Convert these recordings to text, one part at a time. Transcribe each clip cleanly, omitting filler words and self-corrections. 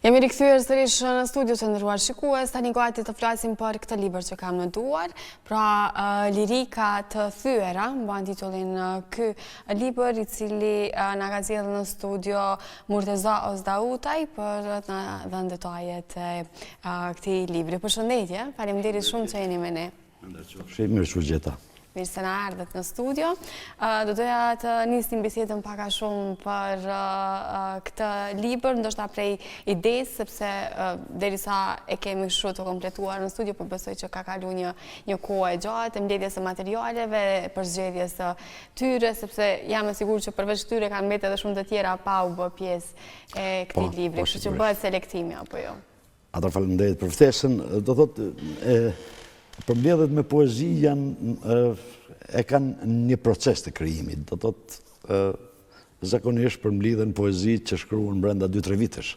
Jemi rikthyer sërish në studio të nderuar shikues, tani gati të flasim për këtë libër që kam në duar, pra Lirika të thyera, mban titullin ky libër i cili na ka zgjedhur në studio Murteza Ozdautaj për të na dhënë detajet e këtij libri. Përshëndetje, faleminderit shumë që jeni me ne. Mirë që gjeta. Mirë se na ardhët në studio. Do doja të nisnim bisedën pak a shumë për këtë libër, ndoshta prej idesë, sepse derisa e kemi kështu të kompletuar në studio, por besoj që ka kaluar një kohë e gjatë mbledhjes së materialeve, për zgjedhjes së tyre, sepse jam e sigurt që përveç tyre kanë mbetë edhe shumë të tjera pa u bë pjesë e këtij libri, kështu që bëhet selektimi apo jo. Atëherë faleminderit për ftesën. Do thotë përmbledhjet me poezi e kanë një proces të krijimit. Do thotë zakonisht përmbledhen poezi që shkruhen brenda 2-3 vitesh.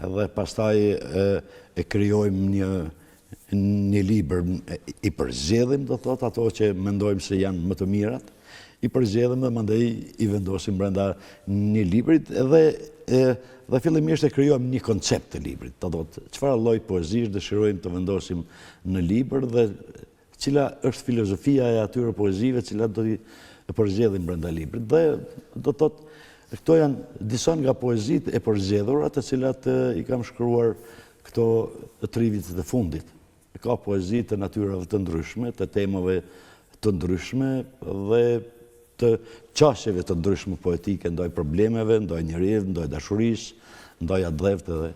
Edhe pastaj e krijojmë një libër, i përzgjedhim, do thotë ato që mendojmë se janë më të mirat, i përzgjedhim dhe mandej i vendosim brenda një librit dhe fillimisht e krijojmë një koncept të librit. Do thotë çfarë lloj poezish dëshirojmë të vendosim në libër dhe cila është filozofia e atyre poezive cilat do t'i përzgjedhim brenda librit. Dhe do thotë këto janë disa nga poezitë e përzgjedhura të cilat i kam shkruar këto 3 vitet e fundit. Ka poezi të natyrave të ndryshme, të temave të ndryshme dhe të qashjeve të ndryshme poetike, ndaj problemeve, ndaj njerëzit, ndaj dashurisë, ndaj adhevte dhe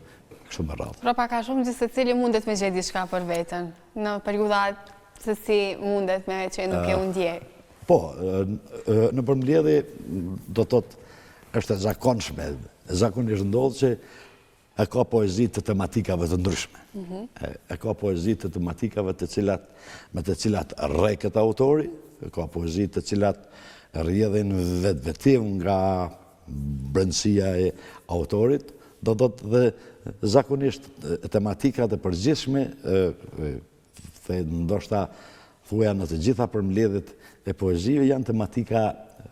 kështu me radhë. Pra pak a shumë që secili mundet me gjetë diçka për veten, në periudhat se si mundet me që nuk e u ndjej. Po, në përmbledhje do thotë është e zakonshme, zakonisht ndodh që e ka poezi të tematikave të ndryshme. E ka poezi të tematikave me të cilat rreket autori, e ka poezi të cilat rrjedhin vetvetim nga brendësia e autorit, do thotë dhe zakonisht tematikat e përgjithshme, ndoshta thuaja në të gjitha përmbledhjet e poezive janë tematika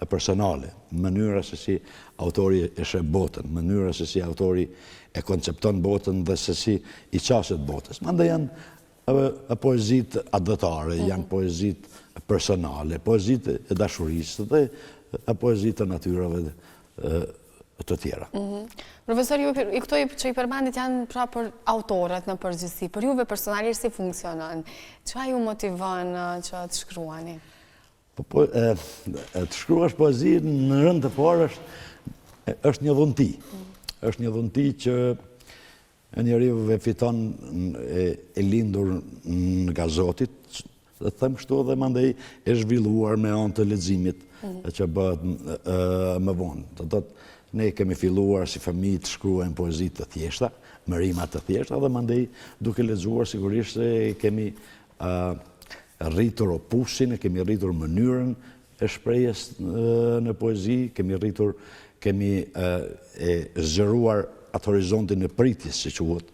personale, mënyra se si autori e sheh botën, mënyra se si autori e koncepton botën dhe se si i qashet botës. Mandej janë poezit adhëtare, janë poezit personale, poezit e dashurisë dhe poezit e natyrave të tjera. Profesor, i këto që i përmendit janë pra për autorët në përgjithësi, për juve personalisht si funksionon? Çfarë ju motivon që të shkruani? Të shkruash poezi në rënd të parë është një dhunti. Është një dhunti që njeriu e fiton e lindur nga Zoti, dhe them kështu dhe mandej e zhvilluar me anë të leximit që bëhet më vonë. Do thotë ne kemi filluar si familje të shkruajmë poezi të thjeshta, me rima të thjeshta dhe mandej duke lexuar sigurisht se kemi rritur opusin, kemi rritur mënyrën e shprehjes në poezi, kemi zgjeruar atë horizontin e pritjes, si quhet,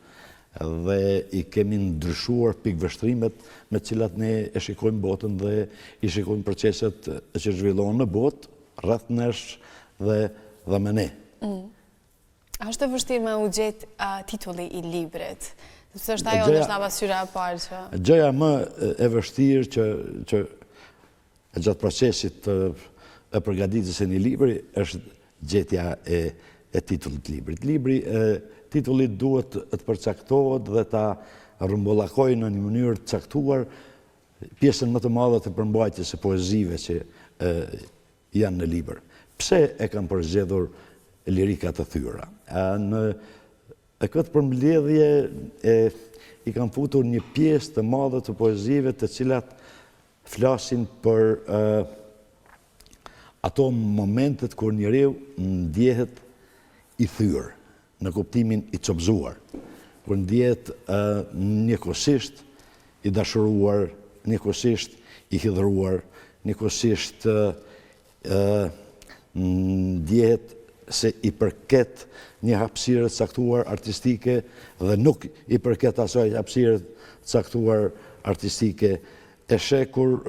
dhe i kemi ndryshuar pikëveshtrimet me të cilat ne e shikojmë botën dhe i shikojmë proceset që zhvillohen në botë, rreth nesh dhe me ne. A është e vështirë me u gjetë titulli i librit? Sepse është ajo ndoshta pasyra e parë që... Gjëja më e vështirë që gjatë procesit e përgatitjes së një libri është gjetja e titullit të librit. Titullit duhet të përcaktohet dhe ta rrumbullakojë në një mënyrë të caktuar pjesën më të madhe të përmbajtjes së poezive që janë në libër. Pse e kam përzgjedhur Lirika të thyera? Në këtë përmbledhje i kam futur një pjesë të madhe të poezive të cilat flasin për ato momentet kur njeriu ndjehet i thyer, në kuptimin i copëzuar, kur ndjehet njëkohësisht i dashuruar, njëkohësisht i hidhëruar, njëkohësisht ndjehet se i përket një hapësire të caktuar artistike dhe nuk i përket asaj hapësire të caktuar artistike, e sheh kur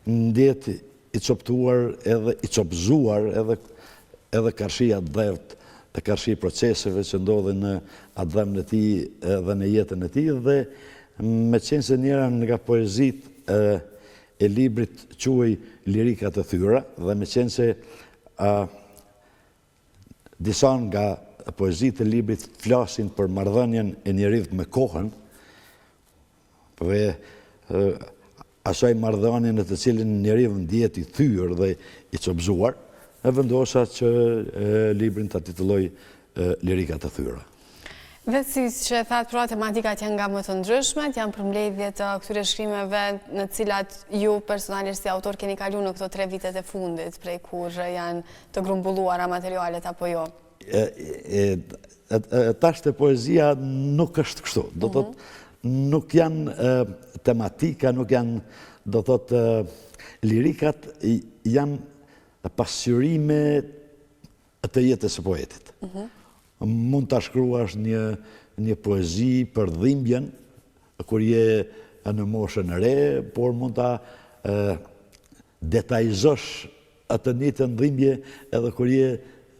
ndjehet i coptuar edhe i copëzuar edhe karshia dhevt të karshi proceseve që ndodhin në atë dhemë në ti dhe në jetën e ti, dhe me qenë se njëra nga poezit e librit quaj Lirika të thyra, dhe me qenë se disa nga poezit e librit flasin për marrëdhënien e njerit me kohën, dhe asaj marrëdhënie në të cilin njeriu ndihet i thyer dhe i çobëzuar, e vendosa që librin ta titulloj Lirika të thyra. Dhe si që thatë, pra tematikat janë nga më të ndryshmet, janë përmbledhje të këtyre shkrimeve në cilat ju personalisht si autor keni kalu në këto 3 vitet e fundit, prej kur janë të grumbulluara materialet apo jo? Tash të poezia nuk është kështu. Do thotë, nuk janë tematika, nuk janë, do thotë, lirikat janë pasqyrime të jetës së poetit. Mund të shkruash një poezi për dhimbjen, kur je në moshën e re, por mund të detajzosh atë njëjtën dhimbje edhe kur je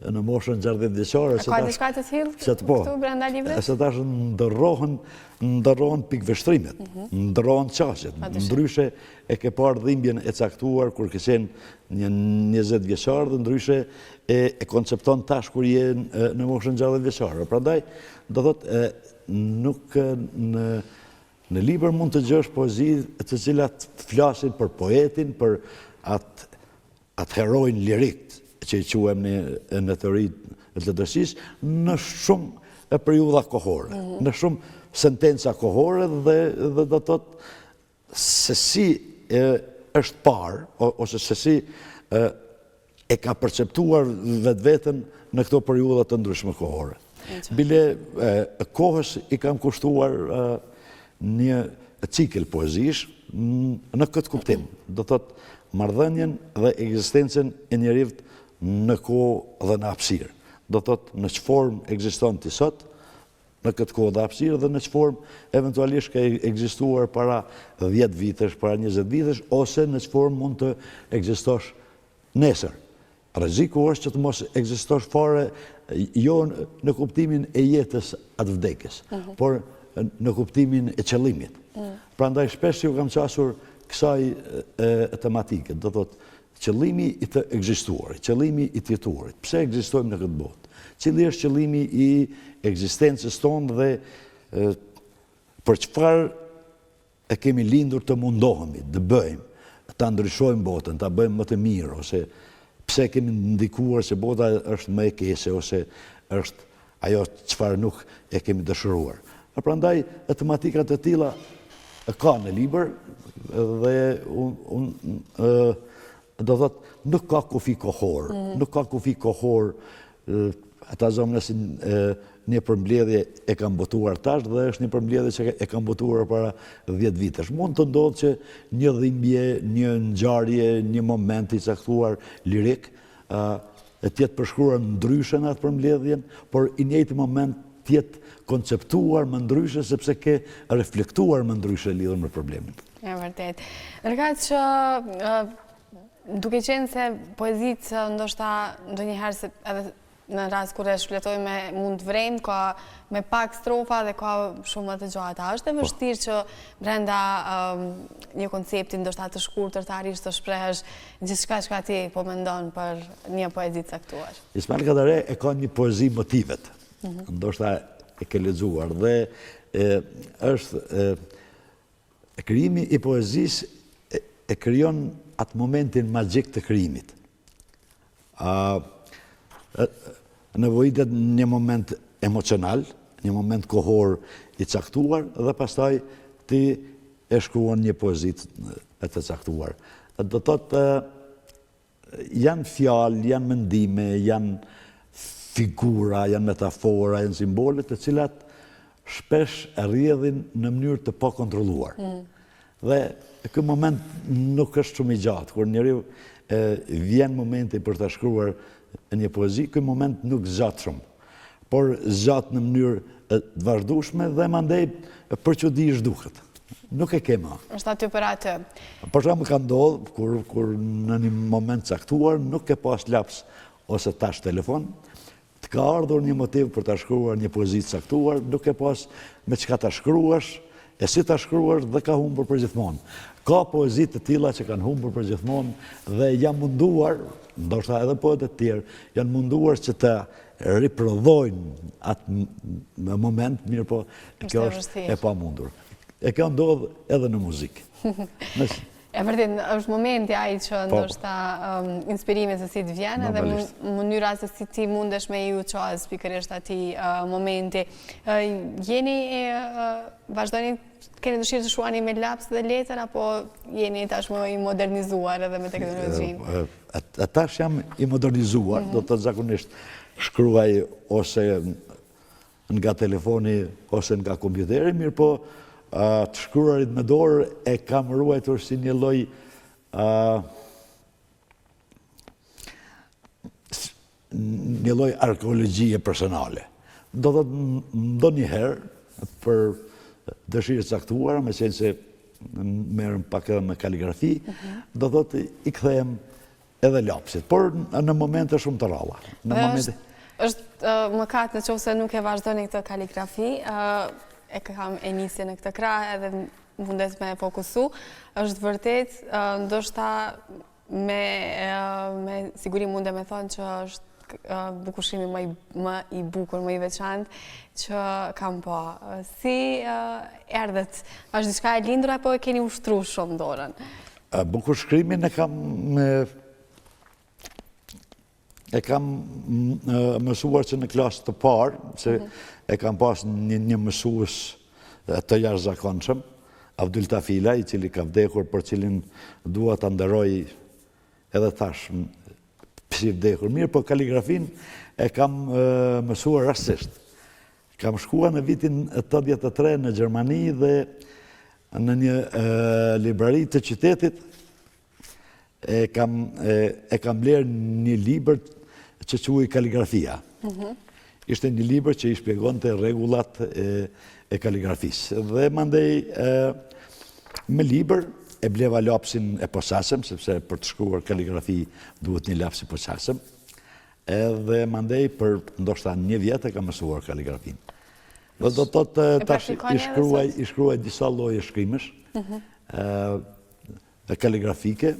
në moshën 60 vjeçare. A ka diçka të tillë këtu brenda librit? Se tash ndërrohen pikëveshtrimet, ndërrohen qaqet. Ndryshe e ke parë dhimbjen e caktuar kur ke qenë një 20 vjeçar, dhe ndryshe e koncepton tash kur je në moshën 60 vjeçare. Prandaj, do thotë, nuk në libër mund të gjesh poezi të cilat flasin për poetin, për atë herojin lirik që i quhem në teori të letërsisë, në shumë periudha kohore, në shumë sentenca kohore, dhe do të thotë se si është parë, ose se si e ka perceptuar vetveten në këto periudha të ndryshme kohore. Bile kohës i kam kushtuar një cikël poezish në këtë kuptim. Do thotë marrëdhënien dhe ekzistencën e njerit në kohë dhe në hapësirë. Do thotë në që formë ekziston ti sot, në këtë kohë dhe hapësirë, dhe në që formë eventualisht ka ekzistuar para 10 vitesh, para 20 vitesh, ose në që formë mund të ekzistosh nesër. Rreziku është që të mos ekzistosh fare, jo në kuptimin e jetës atë vdekjes, por në kuptimin e qëllimit. Prandaj shpesh ju kam qasur kësaj tematike, do thotë qëllimi i të ekzistuarit, qëllimi i të jetuarit. Pse ekzistojmë në këtë botë? Cili është qëllimi i ekzistencës tonë dhe për çfarë e kemi lindur të mundohemi, të bëjmë, ta ndryshojmë botën, ta bëjmë më të mirë, ose pse kemi ndikuar se bota është më e keqe, ose është ajo çfarë nuk e kemi dëshiruar. Prandaj tematikat e tilla ka në libër, dhe do thotë, nuk ka kufi kohor, nuk ka kufi kohor, ata zomënesin një përmbledhje e kam botuar tash, dhe është një përmbledhje që e kam botuar para 10 vitesh. Mund të ndodhë që një dhimbje, një ngjarje, një moment i caktuar lirik, e tjetë përshkruar ndryshe në atë përmbledhjen, por i njëjti moment tjetë konceptuar më ndryshe, sepse ke reflektuar më ndryshe lidhur me problemin. E vërtet. Nërkat që duke qenë se poezitë ndoshta ndonjëherë se edhe në rast kur e shfletojmë mund të vrejmë, ka me pak strofa dhe ka shumë më të gjata. Është e vështirë që brenda një koncepti ndoshta të shkurtër të arrish të shprehësh gjithçka që ti po mendon për një poezi të caktuar. Ismail Kadare e ka një poezi motivet, ndoshta e ke lexuar, dhe është krijimi i poezisë e krijon atë momentin magjik të krijimit. Nevojitet një moment emocional, një moment kohor i caktuar, dhe pastaj ti e shkruan një poezi të caktuar. Do thotë, janë fjalë, janë mendime, janë figura, janë metafora, janë simbole, të cilat shpesh rrjedhin në mënyrë të pa kontrolluar. Dhe ky moment nuk është shumë i gjatë, kur njeriu vjen momenti për ta shkruar një poezi, ky moment nuk zgjat shumë, por zgjat në mënyrë të vazhdueshme, dhe mandej për çudi zhduket. Nuk e ke më. Është aty për atë. Për shembull ka ndodhur kur në një moment caktuar nuk ke pas laps ose tash telefon, të ka ardhur një motiv për ta shkruar një poezi të caktuar, duke pas me çka ta shkruash, e si ta shkruash dhe ka humbur përgjithmonë. Ka poezi të tilla që kanë humbur përgjithmonë dhe janë munduar, ndoshta edhe poetë të tjerë, janë munduar që të riprodhojnë atë moment, mirë po, kjo është e pamundur. E kjo ndodh edhe në muzikë. E vërtet, është momenti ai që ndoshta inspirimi se si të vjen edhe mënyra se si ti mundesh me ju çaz pikërisht atij momenti. Jeni vazhdoni, keni dëshirë të shkruani me laps dhe letër apo jeni tashmë i modernizuar edhe me teknologjinë? Tash jam i modernizuar, do të zakonisht shkruaj ose nga telefoni ose nga kompjuteri, mirë po të shkruarit me dorë e kam ruajtur si një lloj arkeologjie personale. Do të ndonjëherë për dëshirë caktuara, me qenë se merrem pak edhe me kaligrafi, do të i kthehem edhe lapsit, por në momente shumë të ralla. Është mëkat në qoftë se nuk e vazhdoni këtë kaligrafi, e kam e nisje në këtë krah edhe mundet me fokusu, është vërtet, ndoshta me siguri munde me thonë që është bukushimi më i bukur, më i veçantë që kam po. Si erdhet? Është diçka e lindur apo e keni ushtruar shumë dorën? Bukushkrimin e kam mësuar që në klasë të parë, se e kam pas një mësues të jashtëzakonshëm, Abdul Tafila, i cili ka vdekur, për cilin dua ta nderoj edhe tash si vdekur. Mirë, po kaligrafin e kam mësuar rastësisht. Kam shkuar në vitin 83 në Gjermani dhe në një librari të qytetit e kam bler një libër që quhej Kaligrafia. Ishte një libër që i shpjegonte rregullat e kaligrafisë. Dhe mandej me libër e bleva lapsin e posaçëm, sepse për të shkruar kaligrafi duhet një laps i posaçëm. Edhe mandej për ndoshta një vjet e kam mësuar kaligrafin. Do të thotë tash i shkruaj disa lloje shkrimesh kaligrafike.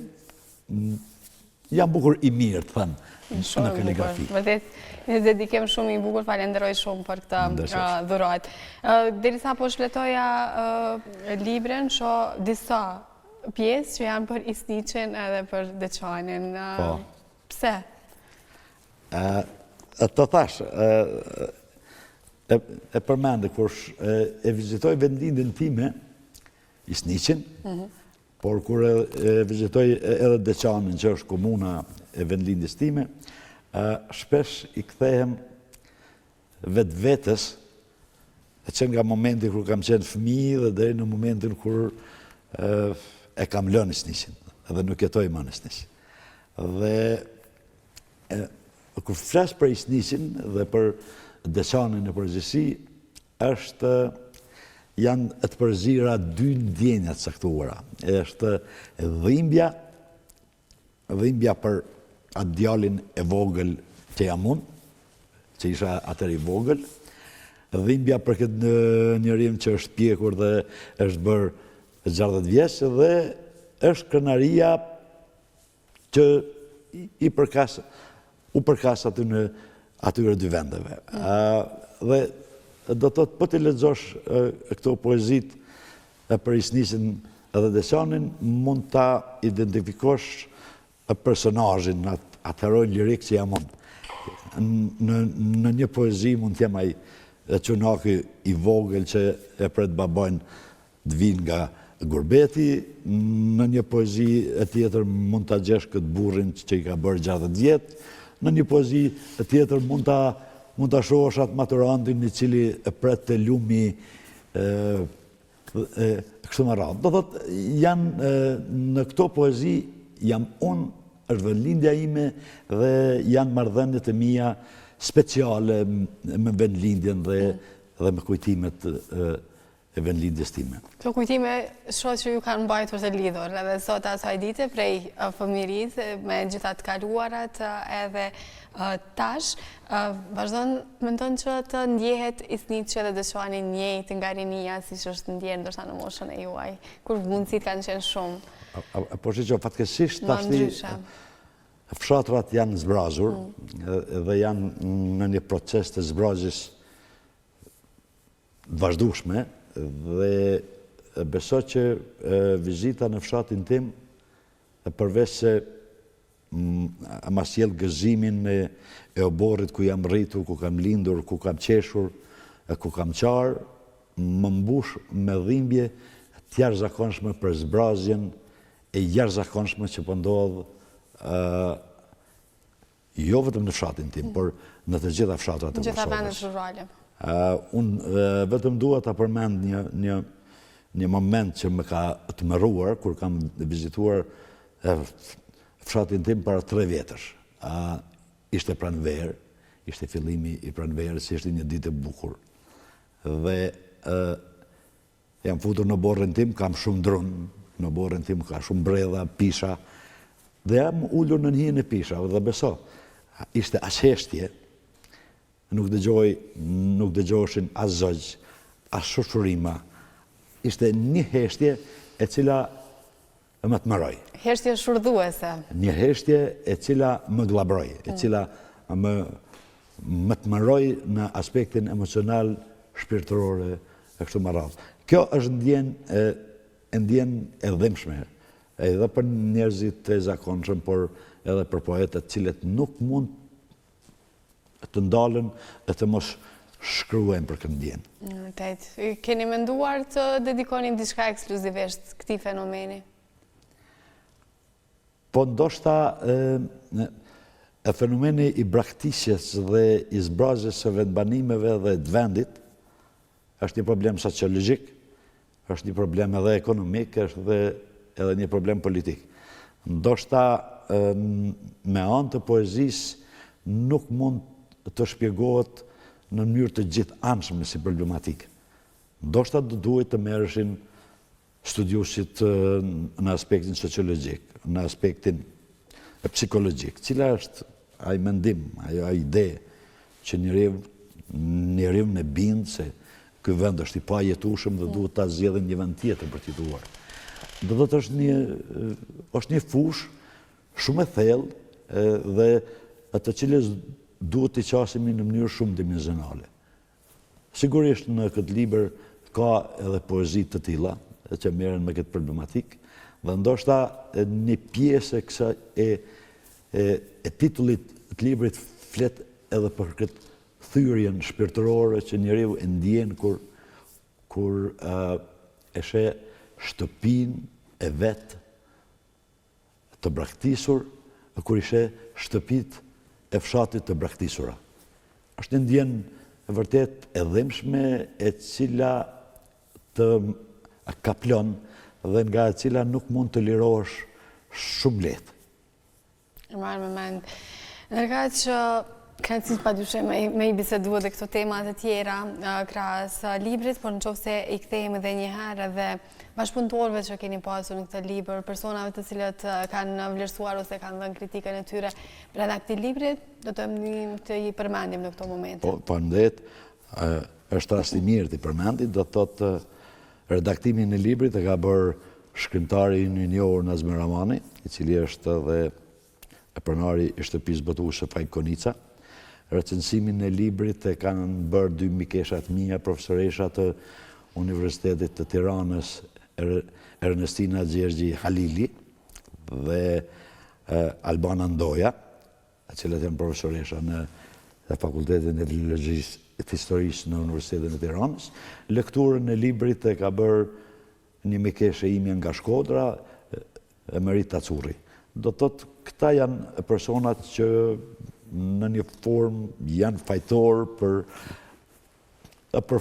Jam bukur i mirë, të thënë, në kaligrafi. Vërtet, një dedikim shumë i bukur, falenderoj shumë për këtë dhuratë. Derisa po shfletoja librin, shoh disa pjesë që janë për Isniqin edhe për Deçanin. Pse? Të thash, e përmendë, kur e vizitoj vendlindjen time, Isniqin, por kur e vizitoj edhe Deçanin, që është komuna e vendlindjes time, shpesh i kthehem vetvetes, që nga momenti kur kam qenë fëmijë dhe deri në momentin kur e kam lënë Isniqin, dhe nuk jetoj më në Isniq. Dhe kur flas për Isniqin dhe për Deçanin në përgjithësi, janë të përzira dy ndjenja të caktuara. Është dhimbja për atë djalin e vogël që jam unë, që isha atëherë i vogël, dhimbja për këtë njerin që është pjekur dhe është bërë 60 vjeç, dhe është krenaria që u përkas atyre dy vendeve. Dhe do të thotë, po të lexosh këto poezit për Isniqin edhe Deçanin, mund ta identifikosh personazhin, atë heroin lirik që jam unë. Në një poezi mund të jem ai çunaki i vogël që e pret babajn të vinë nga gurbeti, në një poezi e tjetër mund ta gjesh këtë burrin që i ka bërë 60 vjet, në një poezi e tjetër mund ta shohësh atë maturantin i cili e pret të lumi kështu me radhë. Do thotë, janë në këto poezi jam unë, është vendlindja ime dhe janë marrëdhëniet e mia speciale me vendlindjen dhe me kujtimet e vendlindjes time. Këto kujtime shoh që ju kanë mbajtur të lidhur edhe sot asaj dite prej fëmijërisë me gjitha të kaluarat edhe tash vazhdon mendon që të ndjehet i snit që edhe dëshoni njëjtë nga rinia siç është ndjerë ndoshta në moshën e juaj, kur mundësitë kanë qenë shumë. Po që fatkeqësisht tashti fshatrat janë zbrazur dhe janë në një proces të zbrazjes vazhdueshme dhe besoj që vizita në fshatin tim përveç se ma sjell gëzimin e oborrit ku jam rritur, ku kam lindur, ku kam qeshur, ku kam qarë, më mbush me dhimbje të jashtëzakonshme për zbrazjen e jashtëzakonshme që po ndodh jo vetëm në fshatin tim, por në të gjitha fshatrat e Kosovës. Gjitha vendet rurale. Unë vetëm dua ta përmend një moment që më ka tmerruar kur kam vizituar fshatin tim para 3 vjetësh. Ishte pranverë, ishte fillimi i pranverës, ishte një ditë e bukur. Dhe jam futur në borën tim, kam shumë drun, në borën tim ka shumë bredha, pisha, dhe jam ullur në njën e pisha, dhe beso, ishte as heshtje, nuk dëgjoshin as zogj, as shoqërima. Ishte një heshtje e cila më të mëroj. Heshtje shurdhuese. Një heshtje e cila më glabroj, e cila më të mëroj në aspektin emocional, shpirtërore, e kështu më radhë. Kjo është ndjen e dhimshme, edhe për njerëzit të zakonshëm, por edhe për poetët cilët nuk mund të ndalën dhe të mos shkruajnë për këtë ndjen. Vërtet. Keni menduar të dedikoni diçka ekskluzivisht këtij fenomeni? Po ndoshta fenomeni i braktisjes dhe i zbrazjes së vendbanimeve dhe të vendit është një problem sociologjik, është një problem edhe ekonomik, është edhe një problem politik. Ndoshta me anë të poezisë nuk mund të shpjegohet në mënyrë të gjithëanshme si problematikë. Ndoshta duhet të merreshin studiuesit në aspektin sociologjik, në aspektin psikologjik, cila është ai mendim, ajo ide që njeriu në bind se ky vend është i pajetueshëm dhe duhet ta zgjedhim një vend tjetër për t'i jetuar. Do të thotë është një fushë shumë e thellë dhe atë cilës duhet të qasemi në mënyrë shumë dimensionale. Sigurisht në këtë libër ka edhe poezi të tilla që merren me këtë problematik, dhe ndoshta një pjesë e titullit të librit flet edhe për këtë thyrjen shpirtërore që njeriu e ndjen kur e sheh shtëpinë e vet të braktisur, kur i sheh shtëpitë e fshatit të braktisura. Është një ndjenjë vërtet e dhimbshme e cila të kaplon dhe nga e cila nuk mund të lirohesh shumë lehtë. Marrë me mend. Ndërkaq që kanë si padyshim me i bisedu edhe këto temat e tjera krahas librit, por nëse i kthehemi edhe një herë edhe bashkëpunëtorëve që keni pasur në këtë libër, personave të cilët kanë vlerësuar ose kanë dhënë kritikën e tyre brenda këtij libri, do të i përmendim në këto momente. Po ndet, është rasti mirë të përmendit, do të thotë redaktimin e librit e ka bërë shkrimtari i njohur Nazmi Ramani, i cili është edhe pronari i shtëpisë botuese Fajk Konica. Recensimin e librit e kanë bërë 2 mikeshat mia, profesoresha të Universitetit të Tiranës, Ernestina Gjergji Halili dhe Albana Ndoja, të cilët janë profesoresha në Fakultetin e Filologjisë e Historisë në Universitetin e Tiranës. Lekturën e librit e ka bërë një mikeshe ime nga Shkodra, Emerit Tacurri. Do të thotë, këta janë personat që në një formë janë fajtor për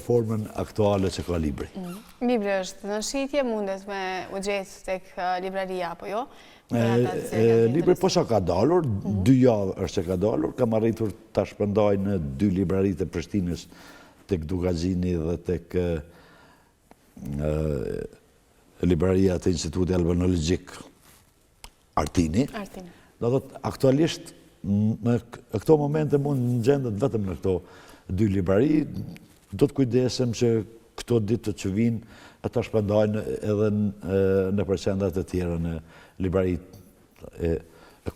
formën aktuale që ka libri. Libri është në shitje, mundet me u gjetë tek libraria, apo jo? Libri po që ka dalur, 2 javë është që ka dalur, kam arritur ta shpërndaj në 2 libraritë e Prishtinës, tek Dugazini dhe tek libraria të Instituti Albanologjik Artini. Do thot, aktualisht, në këto momente mund në gjendet vetëm në këto 2 librari, do të kujdesem që këto ditë që vinë, ata shpëndajnë edhe në përqendrat e tjera në librari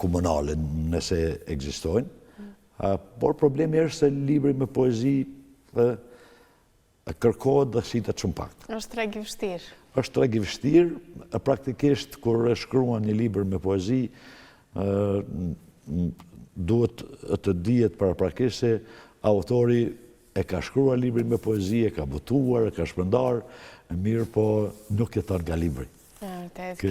komunale, nëse ekzistojnë. Por problemi është se libri me poezi kërkohet dhe shitet shumë pak. Është treg i vështirë. Është treg i vështirë, praktikisht kur e shkruan një libër me poezi, duhet të dihet paraprakisht se autori e ka shkruar librin me poezi, e ka botuar, e ka shpërndar, mirë po nuk jeton nga libri. Kjo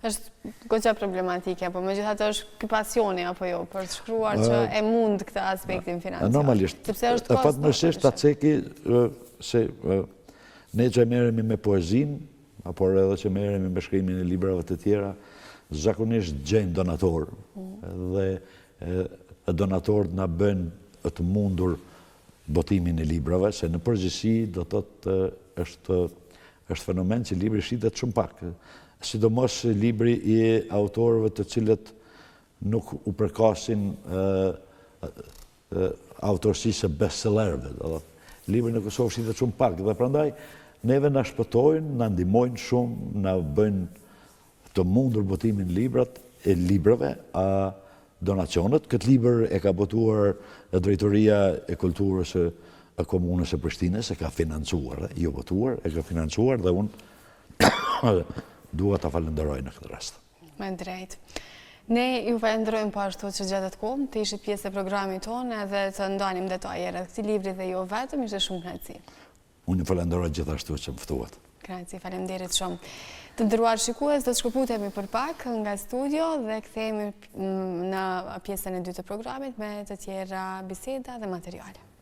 është goxha problematike, po megjithatë është ky pasioni apo jo për të shkruar që e mund këtë aspektin financiar. Normalisht. Fatmirësisht ta ceki se ne që merremi me poezinë, apo edhe që merremi me shkrimin e librave të tjera, zakonisht gjejmë donator dhe donatorët na bëjnë të mundur botimin e librave, se në përgjithësi do thotë është fenomen që libri shitet shumë pak. Sidomos libri i autorëve të cilët nuk u përkasin autorësisë bestsellerëve. Libri në Kosovë shitet shumë pak dhe prandaj neve na shpëtojnë, na ndihmojnë shumë, na bëjnë të mundur botimin e librave, donacionet. Këtë libër e ka botuar Drejtoria e Kulturës e Komunës së Prishtinës, e ka financuar, jo botuar, e ka financuar dhe unë dua ta falenderoj në këtë rast. Me drejt. Ne ju falenderojmë po ashtu që gjetët kohë, të ishit pjesë e programit tonë edhe të ndanim detaje rreth këtij libri dhe jo vetëm, ishte shumë kënaqësi. Unë ju falenderoj gjithashtu që më ftuat. Kënaqësi, faleminderit shumë. Të nderuar shikues, do të shkëputemi për pak nga studio dhe kthehemi në pjesën e dytë të programit me të tjera biseda dhe materiale.